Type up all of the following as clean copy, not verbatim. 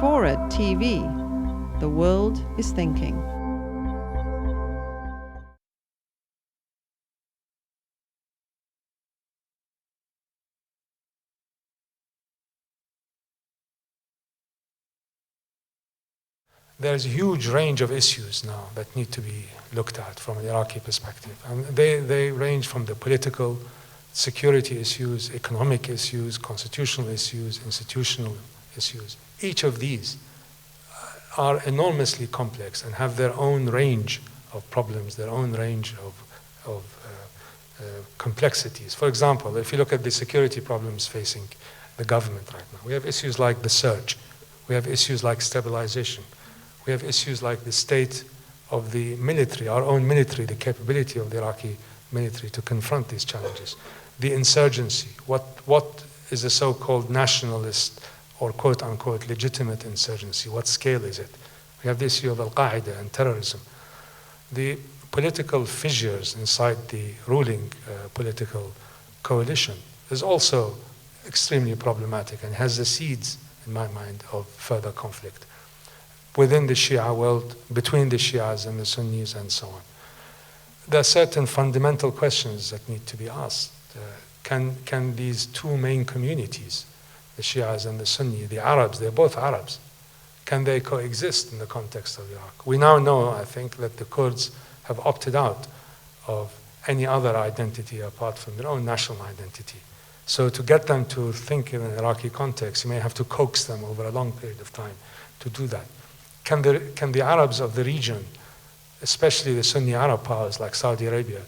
FORA.tv. The world is thinking. There's a huge range of issues now that need to be looked at from an Iraqi perspective. And they range from the political, security issues, economic issues, constitutional issues, institutional issues. Each of these are enormously complex and have their own range of problems, their own range of complexities. For example, if you look at the security problems facing the government right now, we have issues like the surge. We have issues like stabilization. We have issues like the state of the military, our own military, the capability of the Iraqi military to confront these challenges. The insurgency, what is a so-called nationalist or quote-unquote legitimate insurgency? What scale is it? We have the issue of Al-Qaeda and terrorism. The political fissures inside the ruling political coalition is also extremely problematic and has the seeds, in my mind, of further conflict within the Shia world, between the Shias and the Sunnis, and so on. There are certain fundamental questions that need to be asked. Can these two main communities, the Shias and the Sunni, the Arabs, they're both Arabs, can they coexist in the context of Iraq? We now know, I think, that the Kurds have opted out of any other identity apart from their own national identity. So to get them to think in an Iraqi context, you may have to coax them over a long period of time to do that. Can the Arabs of the region, especially the Sunni Arab powers like Saudi Arabia,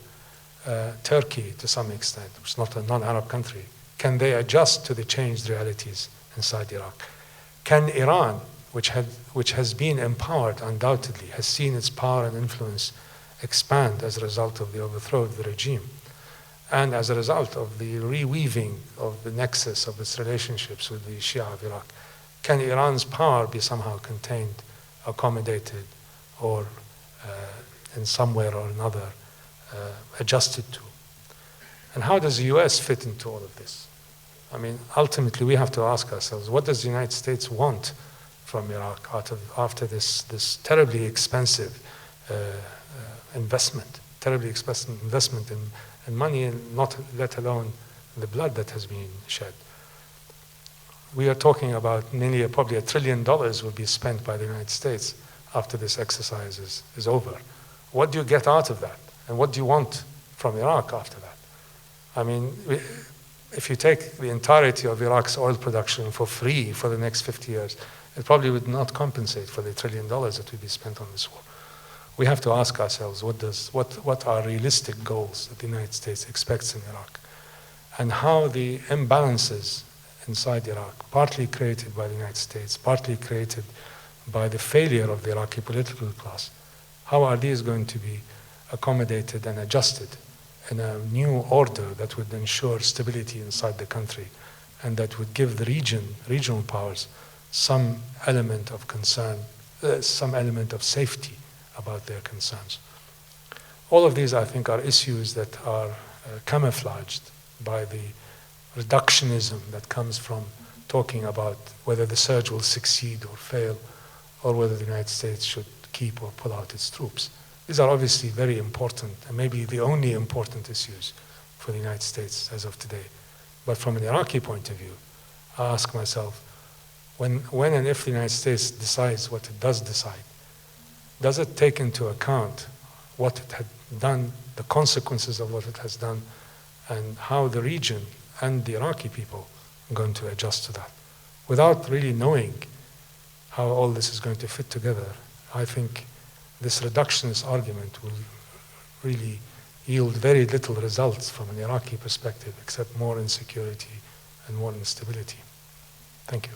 Turkey to some extent, which is not a non-Arab country, can they adjust to the changed realities inside Iraq? Can Iran, which has been empowered undoubtedly, has seen its power and influence expand as a result of the overthrow of the regime, and as a result of the reweaving of the nexus of its relationships with the Shia of Iraq, can Iran's power be somehow contained, accommodated, or in some way or another adjusted to? And how does the US fit into all of this? I mean, ultimately we have to ask ourselves, what does the United States want from Iraq after this terribly expensive investment in money, and not let alone the blood that has been shed? We are talking about nearly probably $1 trillion will be spent by the United States after this exercise is over. What do you get out of that? And what do you want from Iraq after that? I mean, if you take the entirety of Iraq's oil production for free for the next 50 years, it probably would not compensate for the $1 trillion that will be spent on this war. We have to ask ourselves, what are realistic goals that the United States expects in Iraq? And how the imbalances inside Iraq, partly created by the United States, partly created by the failure of the Iraqi political class, how are these going to be accommodated and adjusted in a new order that would ensure stability inside the country and that would give the regional powers some element of concern, some element of safety about their concerns? All of these, I think, are issues that are camouflaged by the reductionism that comes from talking about whether the surge will succeed or fail, or whether the United States should keep or pull out its troops. These are obviously very important and maybe the only important issues for the United States as of today. But from an Iraqi point of view, I ask myself, when and if the United States decides what it does decide, does it take into account what it had done, the consequences of what it has done, and how the region and the Iraqi people are going to adjust to that? Without really knowing how all this is going to fit together, I think this reductionist argument will really yield very little results from an Iraqi perspective, except more insecurity and more instability. Thank you.